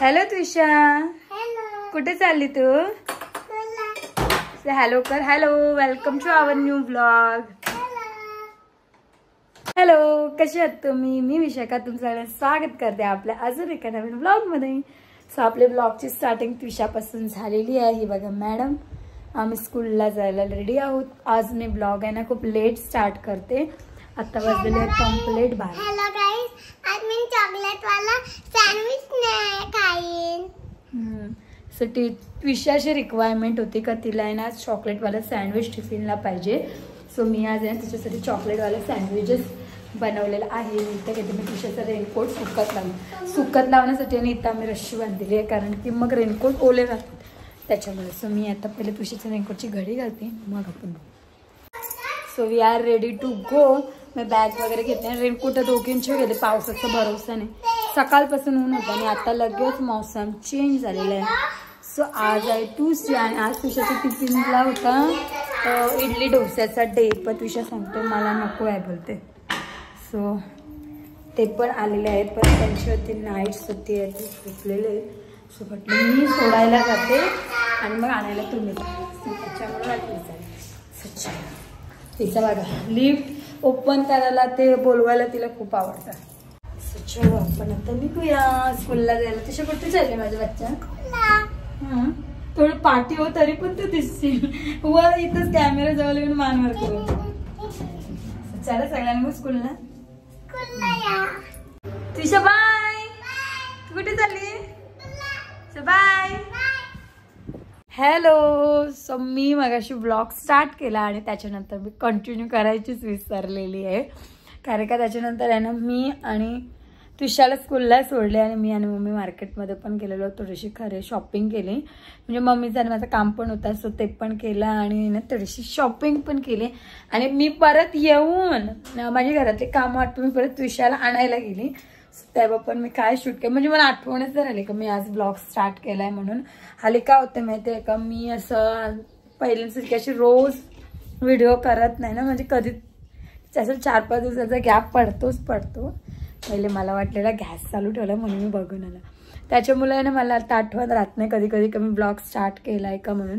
Hello Twisha, कुठे चालली तू? हॅलो कर. Hello, welcome to our new blog. Hello, कसे आहात तुम्ही? मी विशाखा तुमचं स्वागत करते आपल्या अजून एका नवीन ब्लॉग मध्ये. सो आपल्या ब्लॉगची स्टार्टिंग त्विषापासून झालेली आहे. ही बघा मॅडम, आम्ही स्कूलला जायला रेडी आहोत. आज मी ब्लॉग आहे ना खूप लेट स्टार्ट करते. आता वाजलेले कंप्लीट 12. हेलो गाइस, आज मी चॉकलेट वाला सँडविच खाईन. सो त्विषाची रिक्वायरमेंट होती का तिला आहे ना चॉकलेट वाला सँडविच टिफिनला पाहिजे. सो मी आज आहे ना तिच्यासाठी चॉकलेट वाला सँडविचेस बनवलेला आहे. इथं घेते मी त्विषाचा रेनकोट सुकत लावण्यासाठी आणि इथं आम्ही रश्शी बांधलेली आहे कारण की मग रेनकोट ओले राहतात त्याच्यामुळे. सो मी आता पहिले त्विषाच्या रेनकोटची घडी घालते मग आपण. So we are ready to go. मी बॅग वगैरे घेते. रेनकोट दोघींचे घेते, पावसाचा भरोसा नाही. सकाळपासून ऊन होतं आणि आता लगेच मौसम चेंज झालेला आहे. सो आज आहे ट्यूसडे आणि आज त्विषाच्या टिफिनला होता इडली डोस्याचा डे. पण त्विषा सांगतो मला नको आहे बोलते. सो ते पण आलेले आहेत पण त्यांची होती नाईट्स होती झोपलेले आहेत. सो म्हटलं मी सोडायला जाते आणि मग आणायला तुम्ही त्याच्यामुळे वाटली स्वच्छ. तिचा बघा लिफ्ट ओपन करायला ते बोलवायला तिला खूप आवडतं. चलो आपण आता निघूया स्कूलला जायला. तशा कुठे चालले माझ्या बच्चा? थोडं पाठी हो तरी पण तू दिसशील. वर इथंच कॅमेरा जवळ येऊन मानवर करू. चला सगळ्यांना स्कूलला. त्विषा बाय. तू कुठे चालली? बाय. हॅलो. सो मी मगाशी ब्लॉग स्टार्ट केला आणि त्याच्यानंतर मी कंटिन्यू करायचीच विसरलेली आहे कारण का त्याच्यानंतर आहे ना मी आणि त्विषाला स्कूलला सोडले आणि मी आणि मम्मी मार्केटमध्ये पण गेलेलो. थोडीशी खरे शॉपिंग केली म्हणजे मम्मीचं आणि माझं काम पण होतं सो ते पण केलं आणि ना थोडीशी शॉपिंग पण केली. आणि मी परत येऊन माझी घरातली कामं आटपून मी परत त्विषाला आणायला गेली. तेव्हा पण मी काय शूट केलं म्हणजे मला आठवणच राहिली का मी आज ब्लॉग स्टार्ट केलाय म्हणून. हाली काय होतं माहिती आहे का, मी असं पहिल्यांसारखी अशी रोज व्हिडिओ करत नाही ना, म्हणजे कधी असं 4-5 दिवसाचा गॅप पडतो. पहिले मला वाटलेला गॅस चालू ठेवला म्हणून मी बघून आला. त्याच्यामुळे ना मला आता आठवण राहत नाही कधी कधी का मी ब्लॉग स्टार्ट केलाय का म्हणून.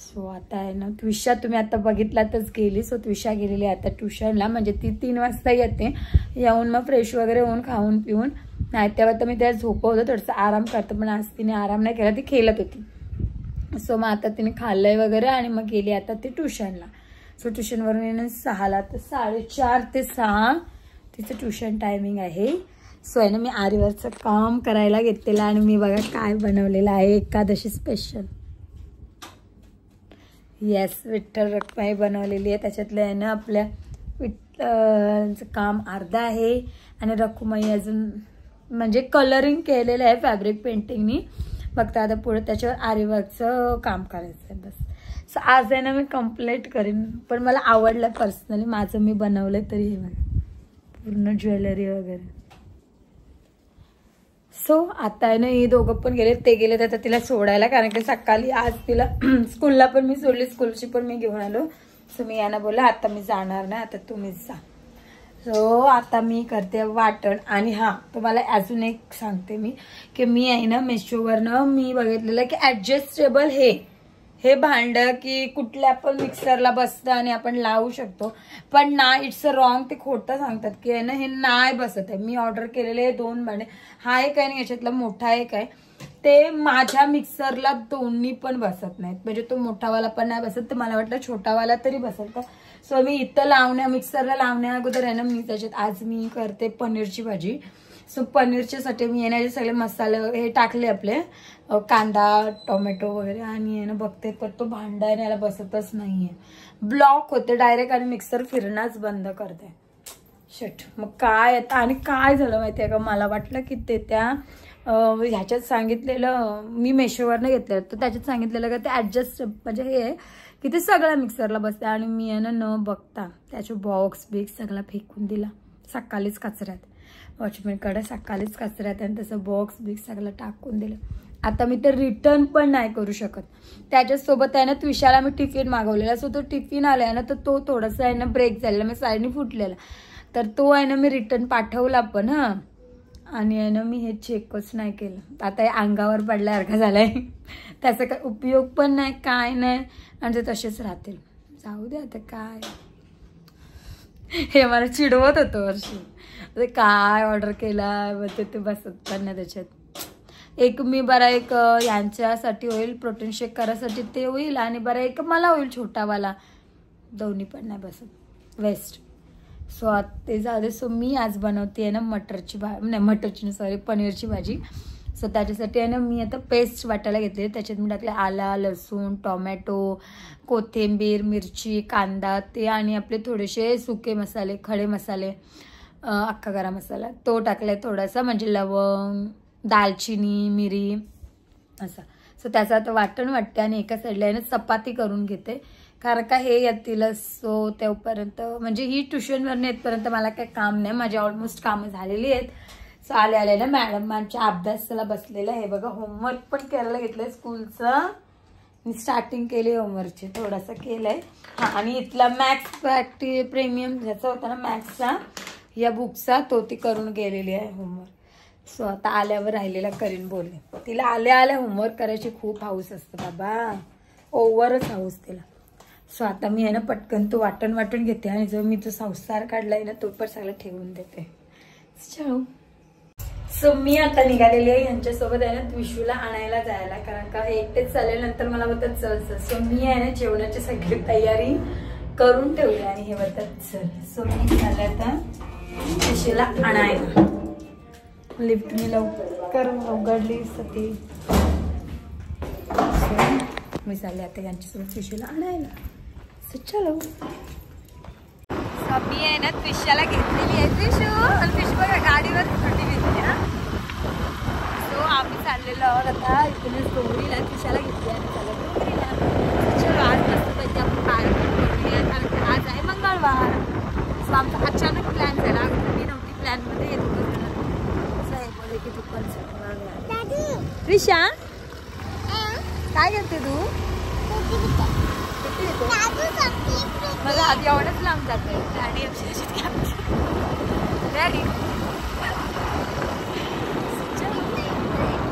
सो आता आहे ना त्विषा तुम्ही आता बघितलातच गेली. सो त्विषा गेलेली आता ट्युशनला म्हणजे ती 3 वाजता येते. येऊन मग फ्रेश वगैरे होऊन खाऊन पिऊन नाही तेव्हा तर मी त्याला झोपवतं थोडंसं आराम करतो पण आज तिने आराम नाही केला, ती खेळत होती. सो मग आता तिने खाल्लंय वगैरे आणि मग गेली आता ती ट्युशनला. सो ट्युशनवरून येणं 6ला तर 4:30 ते 6 तिचं ट्युशन टायमिंग आहे. सो आहे ना मी आरीवरचं काम करायला घेतलेलं आणि मी बघा काय बनवलेलं आहे एकादशी स्पेशल. येस, विठ्ठल रखुमाई बनवलेली आहे. त्याच्यातलं आहे ना आपल्या विठ्ठलचं काम अर्धा आहे आणि रखुमाई अजून म्हणजे कलरिंग केलेलं आहे फॅब्रिक पेंटिंगनी. फक्त आता पुढे त्याच्यावर आरीवर्कचं काम करायचं आहे बस. सो आज आहे ना मी कंप्लीट करीन पण मला आवडलं पर्सनली माझं मी बनवलं तरी हे बघा पूर्ण ज्वेलरी वगैरे. सो आता आहे ना हे दोघं पण गेले, ते गेले तर तिला सोडायला कारण की सकाळी आज तिला स्कूलला पण मी सोडली, स्कूलची पण मी घेऊन आलो. सो मी यांना बोलले आता मी जाणार नाही, आता तुम्हीच जा. सो आता मी करते वाटण. आणि हां तुम्हाला अजून एक सांगते मी की मी आहे ना मेशोवरनं मी बघितलेलं की ॲडजस्टेबल हे भांडं की कुठल्या पण मिक्सरला बसतं आणि आपण लावू शकतो पण ना इट्स अ रॉंग. ते खोटं सांगतात की आहे ना हे नाही बसत आहे. मी ऑर्डर केलेले 2 भांडे, हा एक आहे आणि याच्यातला मोठा एक आहे. ते माझ्या मिक्सरला दोन्ही पण बसत नाहीत म्हणजे तो मोठावाला पण नाही बसत तर मला वाटलं छोटावाला तरी बसेल का. सो मी इथं मिक्सरला लावण्या अगोदर आहे ना मी त्याच्यात आज मी करते पनीरची भाजी. सो पनीरच्यासाठी मी येणारे सगळे मसाले हे टाकले आपले कांदा टोमॅटो वगैरे आणि आहे ना बघते तर तो भांडा आहे याला बसतच नाहीये, ब्लॉक होते डायरेक्ट आणि मिक्सर फिरणंच बंद करते. शट. मग काय आता आणि काय झालं माहिती आहे का, मला वाटलं की ते त्या ह्याच्यात सांगितलेलं मी मेशोवरनं घेतलेलं तर त्याच्यात सांगितलेलं का ते ॲडजस्ट म्हणजे हे आहे की ते सगळं मिक्सरला बसते आणि मी आहे ना न बघता त्याचे बॉक्स बिक्स सगळं फेकून दिला सकाळीच कचऱ्यात. वॉचमॅनकडे सकाळीच कचऱ्यात आणि तसं बॉक्स बिक्स सगळं टाकून दिलं. आता मी ते रिटर्न पण नाही करू शकत. त्याच्यासोबत आहे ना त्विषाला मी टिफिन मागवलेला. सो तो टिफिन आलाय ना तर तो थोडासा आहे ना ब्रेक झालेला मी साईडने फुटलेला तर तो आहे ना मी रिटर्न पाठवला पण आणि आहे ना मी हे चेकच नाही केलं. आता हे अंगावर पडल्यासारखं झालंय, त्याचा काय उपयोग पण नाही, काय नाही, आणि ते तसेच राहतील. जाऊ दे आता काय. हे मला चिडवत होतं वर्षी, काय ऑर्डर केला ते बसत पण नाही त्याच्यात. एक मी बरा एक यांच्यासाठी होईल, प्रोटीन शेक करायसाठी ते होईल, आणि बरा एक मला होईल छोटावाला, दोन्ही पण नाही बसत, वेस्ट. सो ते जाऊ दे. सो मी आज बनवते आहे ना मटरची नाही मटरची सॉरी पनीरची भाजी. सो त्याच्यासाठी आहे ना मी आता पेस्ट वाटायला घेतली. त्याच्यात मी टाकले आला, लसूण, टोमॅटो, कोथिंबीर, मिरची, कांदा, ते आणि आपले थोडेसे सुके मसाले, खडे मसाले, अख्खा गरम मसाला तो टाकलाय थोडासा, म्हणजे लवंग, दालचिनी, मिरी असं. सो त्याचं आता वाटण वाटते, आणि एका साईडला आहे ना चपाती करून घेते, कारण का हे येतीलच. सो तेव्हापर्यंत म्हणजे ही ट्युशनवरून येतपर्यंत मला काही काम नाही, माझी ऑलमोस्ट कामं झालेली आहेत. सो आले ना मॅडमांच्या अभ्यासाला बसलेलं. हे बघा होमवर्क पण करायला घेतलंय स्कूलचं, स्टार्टिंग केली होमवर्कची, थोडासा केलंय. हां, आणि इथला मॅथ्स प्रीमियम ज्याचा होता ना मॅथ्सचा या बुकचा, तो ती करून गेलेली आहे होमवर्क. सो आता आल्यावर राहिलेला करीन बोलले. तिला आल्या होमवर्क करायची खूप हाऊस असते बाबा, ओव्हरच हाऊस तिला. सो आता मी आहे ना पटकन तो वाटण घेते, आणि जो मी तो संसार काढलाय ना तो पण सगळं ठेवून देते. चलो. सो मी आता निघालेली आहे यांच्यासोबत आहे ना विशूला आणायला जायला, कारण का एकटेच चालेल, नंतर मला बोलतात चल. सो मी आहे ना जेवणाची सगळी तयारी करून ठेवली, आणि हे बोलतात चल. सो मी झाले आता विशूला आणायला. लिफ्टने लवकर उघडली सती. मी चालले आता यांच्यासोबत विशूला आणायला. सो चलो. मी आहे ना त्रिशाला घेतलेली आहे, त्रिशू, आणि त्रिशू बघा गाडीवर थंडी घेतली ना. सो आम्ही चाललेलो आहोत आता इकडे डोंगरीला, त्रिशाला घेतली आणि चाललो डोंगरीला. चलो आज मस्तपैकी आपण कार्यक्रम करूया, कारण आज आहे मंगळवार. सो आमचा अचानक प्लॅन झाला, मी नव्हती प्लॅनमध्ये येत होतो. असं आहे बोले की तू पण त्रिशा काय करते तू? मला आधी एवढंच लांब जाते गाडी डॅडी.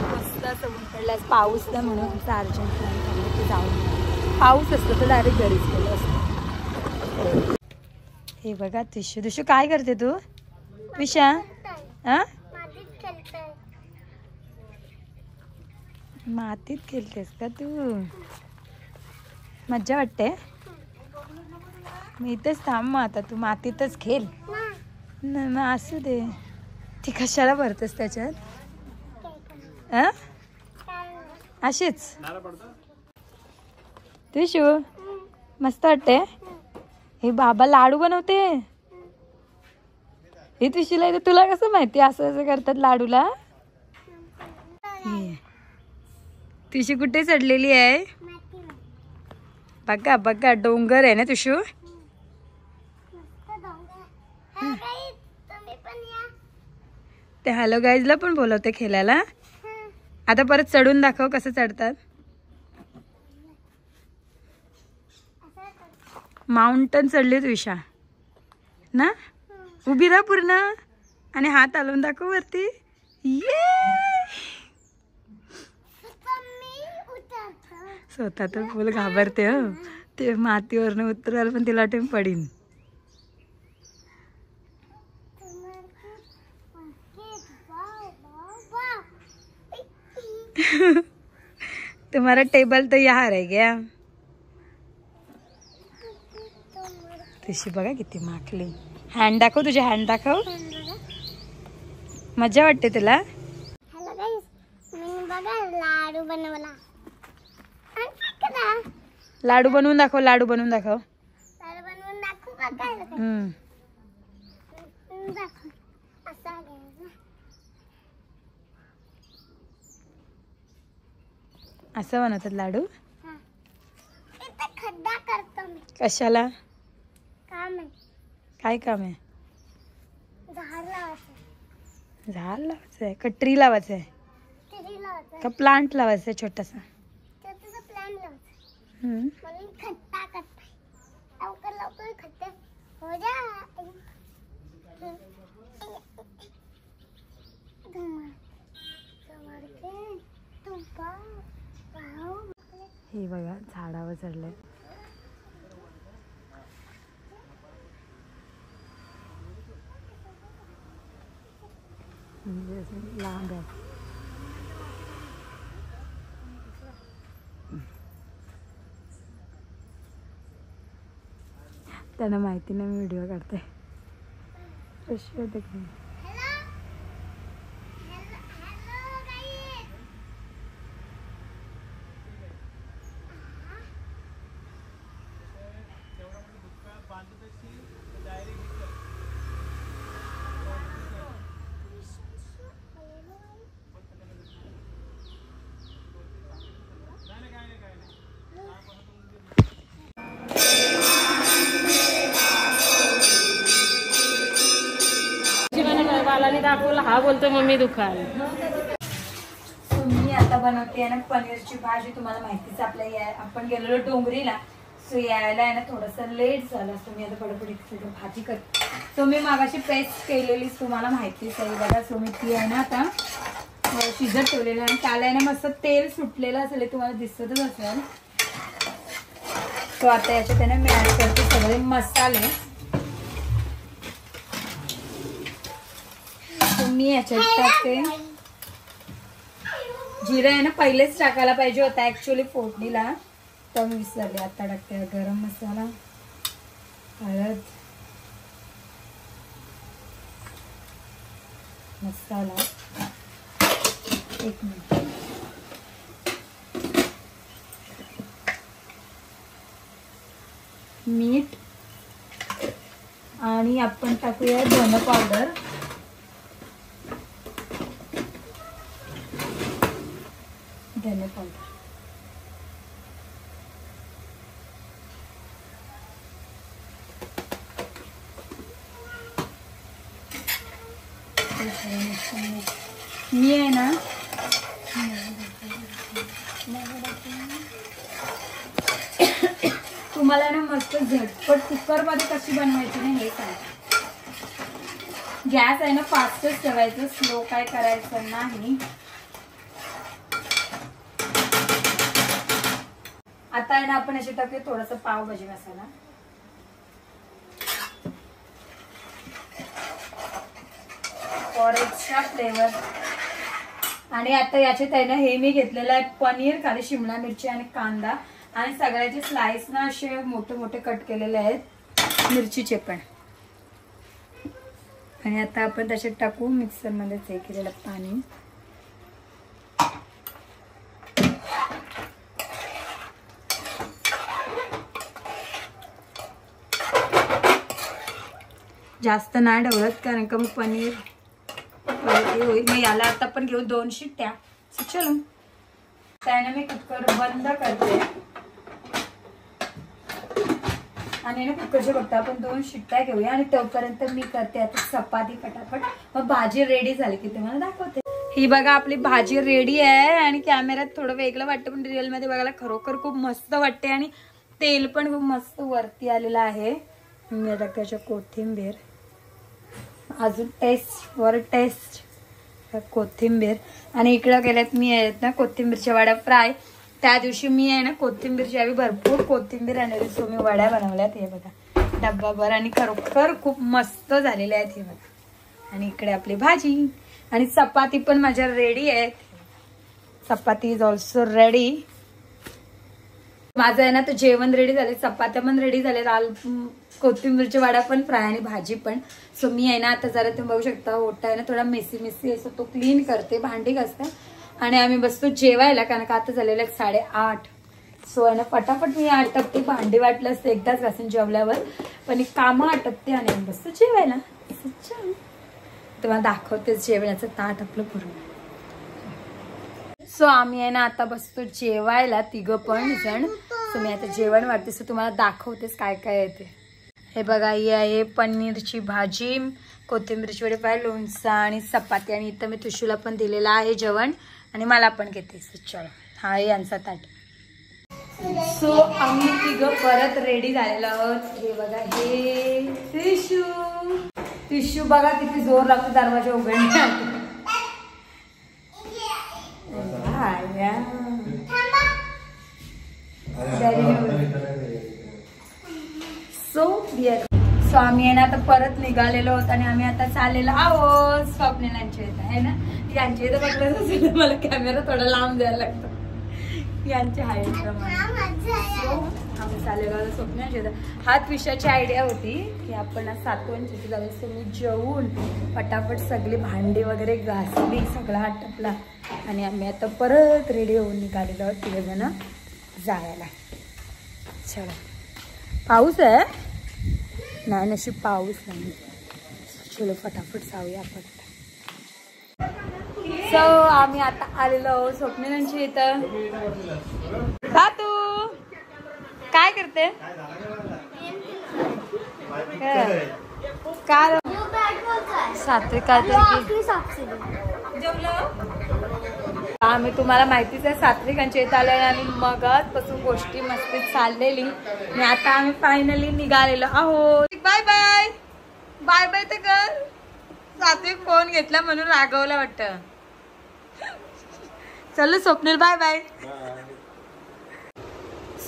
मस्त असं ऊन पडलं, पाऊस नाही म्हणून आमचा अर्जंट प्लॅन झालं की जाऊन. पाऊस असतो तर डायरेक्ट घरीच गेलो असतो. हे बघा दिशू काय करते तू? विशा मातीत खेळतेस का तू? मज्जा वाटते. मी इथेच थांब मग, आता तू मातीतच खेळ ना. मग असू दे. ती कशाला भरतेस त्याच्यात? अशीच त्रिशू मस्त वाटते. हे बाबा लाडू बनवते. हे त्रिशूला येते, तुला कसं माहिती असं असं करतात लाडूला? त्रिशू कुठे चढलेली आहे बघा बघा, डोंगर आहे ना त्रिशू. ते हॅलो गाईजला पण बोलवते खेळायला. आता परत चढून दाखव कसं चढतात. माउंटन चढली त्रिशा ना. उभी राहा पूर्ण आणि हात हलवून दाखव वरती. ये स्वतः तर फुल घाबरते हो. ते मातीवरनं उतरायला पण तिला वाटेल पडीन. तुम्हारा टेबल तो यहाँ रह गया. तशी बघा किती माखली. हँड दाखव, तुझे हँड दाखव. मजा वाटते तुला? लाडू बनवला. लाडू बनवून दाखव, लाडू बनवून दाखव. लाडू बनवून दाखव का? असं बनवतात लाडू. खड्डा करतो मी. कशाला? काम आहे. काय काम आहे? झाड लावायचं. झाड लावायचं आहे का ट्री लावायचं आहे? ट्री लावायचं का प्लांट लावायचं आहे छोटासा? छोटासा प्लांट लावायचा. म्हणून खड्डा करताय. लवकर लवकर खड्डा हो जा. हे बघा झाडावर चढलंय. लांब आहे. त्यांना माहिती नाही मी व्हिडिओ काढते. कशी होते काय दाखवला. हा बोलतो मम्मी दुकान. मी आता बनवते ना पनीरची भाजी. तुम्हाला माहितीच आपल्या आपण गेलेलो डोंगरीला. सो यायला आहे ना थोडंसं लेट झालं. सो मी आता बडबडीत भाजी करते. सो मी मागाशी पेस्ट केलेली तुम्हाला माहितीच आहे बघा. सो मी ती आहे ना आता शिजत ठेवलेलं आणि त्याला आहे ना मस्त तेल सुटलेलं असेल तुम्हाला दिसतच असेल. सो आता याच्यात आहे ना मी ऍड करते सगळे मसाले. मी याच्यात टाकते जिरा आहे ना पहिलेच टाकायला पाहिजे होता ऍक्च्युअली फोडणीला, तर मी विसरले. आता टाकते गरम मसाला, हळद, मसाला, एक मिनिट, मीठ आणि आपण टाकूया धने पावडर. धने पावडर मी आहे ना तुम्हाला ना मस्त झटपट कुकर मध्ये कशी बनवायची ना हे सांग. गॅस आहे ना फास्टच ठेवायचं, स्लो काय करायचं नाही. आता आहे ना आपण याच्यात टाकूया थोडासा pav bhaji masala. For extra flavour. आणि आता याच्यात आहे ना हे मी घेतलेलं आहे पनीर, खाली शिमला मिरची आणि कांदा आणि सगळ्याचे स्लाइस ना असे मोठे मोठे कट केलेले आहेत मिरचीचे पण. आणि आता आपण त्याच्यात टाकू मिक्सर मध्ये हे केलेलं पाणी. जास्त नाही ढवळत कारण का मग पनीर होईल. मग याला आता पण घेऊ 2 शिट्ट्या. चलो त्याने मी कुकर बंद करते आणि ना कुकरचे बघता आपण 2 शिट्ट्या घेऊया. आणि तोपर्यंत मी करते आता चपाती फटाफट. मग भाजी रेडी झाली की तुम्हाला दाखवते. ही बघा आपली भाजी रेडी आहे. आणि कॅमेऱ्यात थोडं वेगळं वाटतं पण रिअल मध्ये बघायला खरोखर खूप मस्त वाटते. आणि तेल पण खूप मस्त वरती आलेलं आहे. मी टाकायच्या कोथिंबीर, अजून टेस्ट वर टेस्ट कोथिंबीर. आणि इकडं केल्यात मी आहेत ना कोथिंबीरच्या वड्या फ्राय. त्या दिवशी मी आहे ना कोथिंबीरची आवी भरपूर कोथिंबीर आणली. सो मी वड्या बनवल्यात हे बघा डब्बाभर. आणि खरोखर खूप मस्त झालेल्या आहेत हे बघा. आणि इकडे आपली भाजी आणि चपाती पण माझ्या रेडी आहेत. चपाती इज ऑल्सो रेडी. माझं आहे ना तर जेवण रेडी झाले, चपात्या पण रेडी झाले, लाल कोथिंबीरच्या वड्या पण फ्राय आणि भाजी पण. सो मी आहे ना आता जरा तुम्ही बघू शकता ओटा आहे ना थोडा मेसी मेसी असं तो क्लीन करते, भांडी घासते आणि आम्ही बसतो जेवायला कारण का आता झालेलं 8:30. सो आहे ना फटाफट मी आटपते. भांडी वाटलं असतं एकदाच घासून जेवल्यावर, पण कामं आटपते आणि आम्ही बसतो जेवायला. तुम्हाला दाखवते जेवणाचं ताट आपलं पूर्ण. सो आम्ही आहे ना आता बसतो जेवायला 3 पण जण. सो मी आता जेवण वाटते. सो तुम्हाला दाखवतेच काय काय येते. हे बघा ही आहे पनीरची भाजी, कोथिंबीरची वडी फ्राय, लोणचं आणि चपाती. आणि इथं मी तुशूला पण दिलेलं आहे जेवण आणि मला पण घेते. सो चलो हा आहे यांचा ताट. सो आम्ही 3 परत रेडी झालेलो आहोत. हे बघा हे टिशू बघा किती जोर लागतो दरवाजा उघडण्यात. आम्ही आहे ना आता परत निघालेलो होतो आणि आम्ही आता चाललेलो आहोत स्वप्नीलांच्या इथं आहे ना. यांच्या इथं बघलं असेल मला कॅमेरा थोडा लांब द्यायला लागतो यांच्या हाईट प्रमाणे. आम्ही चाललेलो होतो स्वप्नांच्या इथं. हात विषयाची आयडिया होती की आपण 7वांच्या इथे जाऊ. सो मी जेवून पटापट सगळी भांडी वगैरे घासली, सगळा आटपला आणि आम्ही आता परत रेडी होऊन निघालेलो आहोत 3 जण जायला. चला पाऊस आहे नाही नशी पाऊस नाही. चलो फटाफट जाऊया आपण. सो आम्ही आता आलेलो आहोत स्वप्नीलांच्या इथं. का तू काय करते काय सात्विक काय आम्ही तुम्हाला माहितीच आहे सात्विकांच्या इथं आलेलो आणि मगाचपासून गोष्टी मस्ती चाललेली आणि आता आम्ही फायनली निघालेलो आहोत. बाय बाय बाय बाय तर कर. सात्विक फोन घेतला म्हणून रागवला वाटतं. चल स्वप्नील बाय बाय.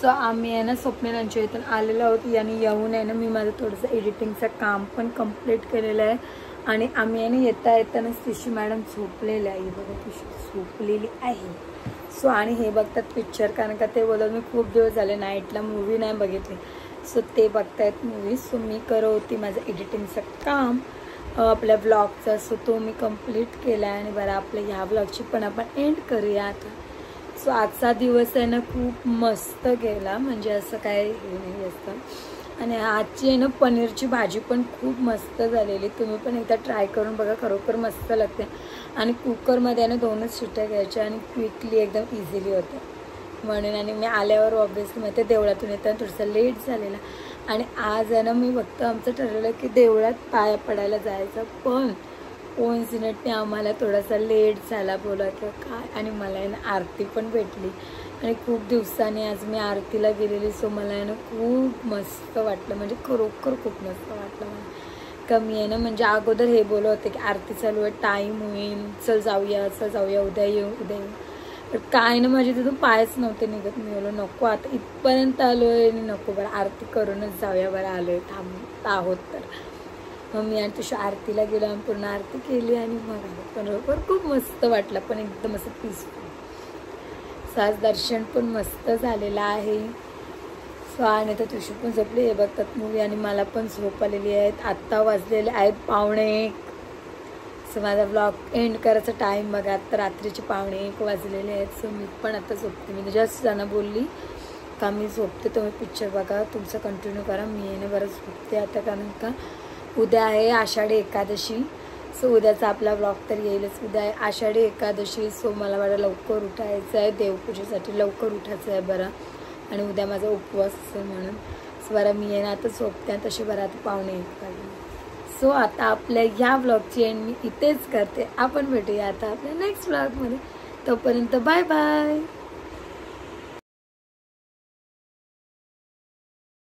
सो आम्ही आहे ना स्वप्नीलांच्या इथून आलेलो आहोत आणि येऊन आहे ना मी माझं थोडंसं एडिटिंगचं काम पण कम्प्लीट केलेलं आहे आणि आम्ही आहे ना येताना तिशी मॅडम झोपलेल्या आहे. बघा तिशी झोपलेली आहे. सो आणि हे बघतात पिक्चर कारण का ते बोलत मी खूप दिवस झाले नाईटला मूवी नाही बघितली. सो ते बघतायत मूवी. सो मी करत होती माझं एडिटिंगचं काम आपल्या ब्लॉगचा. सो तो मी कंप्लीट केला आहे आणि बरं आपल्या ह्या ब्लॉगची पण आपण एंड करूया आता. सो आजचा दिवस आहे ना खूप मस्त गेला म्हणजे असं काय हे नाही असतं. आणि आजची आहे ना पनीरची भाजी पण खूप मस्त झालेली. तुम्ही पण एकदा ट्राय करून बघा खरोखर मस्त लागते. आणि कुकरमध्ये आहे ना 2च शिट्ट्या घ्यायच्या आणि क्विकली एकदम इझिली होतं म्हणून. आणि मी आल्यावर ऑब्व्हियसली मग ते देवळातून येताना थोडंसं लेट झालेला आणि आज आहे ना मी फक्त आमचं ठरवलं की देवळात पाया पडायला जायचं पण कोइन्सिडेंटली आम्हाला थोडासा लेट झाला बोला किंवा काय. आणि मला आहे ना आरती पण भेटली आणि खूप दिवसांनी आज मी आरतीला गेलेली. सो मला आहे ना खूप मस्त वाटलं म्हणजे खरोखर खूप मस्त वाटलं मला. कमी आहे ना म्हणजे अगोदर हे बोलत होते की आरती चालू आहे टाईम होईल चल जाऊया उद्या येऊ. पण काय ना माझे तिथून पायच नव्हते निघत. मी बोललो नको आता इथपर्यंत आलो आहे आणि नको बरं आरती करूनच जाऊया बरं आलो आहे थांबत आहोत तर. मग मी आणि तशी आरतीला गेलो आणि पूर्ण आरती केली आणि मग बरोबर खूप मस्त वाटलं पण एकदम असं पीसफुल. सो आज दर्शन पण मस्त झालेलं आहे. सो आणि तर तुझी पण झोपली हे बघतात मूवी आणि मला पण झोप आलेली आहेत. आत्ता वाजलेले आहेत 1:45. सो माझा ब्लॉग एंड करायचा टाईम बघा तर रात्रीचे 1:45 वाजलेले आहेत. सो मी पण आता झोपते. मी जस्ट त्यांना बोलली का मी झोपते तुम्ही पिक्चर बघा तुमचं कंटिन्यू करा. मी येणे बरं झोपते आता कारण का उद्या आहे आषाढी एकादशी. सो उद्याचा आपला ब्लॉग तर येईलच. उद्या आहे आषाढी एकादशी. सो मला बरं लवकर उठायचं आहे देवपूजेसाठी लवकर उठायचं आहे बरं आणि उद्या माझा उपवास असेल म्हणून. सो बरं मी येणं आता झोपते तशी बरं आता 1:45 वाजले. सो आता आपल्या ह्या ब्लॉगची एंड मी इथेच करते. आपण भेटूया आता आपल्या नेक्स्ट ब्लॉगमध्ये. तोपर्यंत बाय बाय.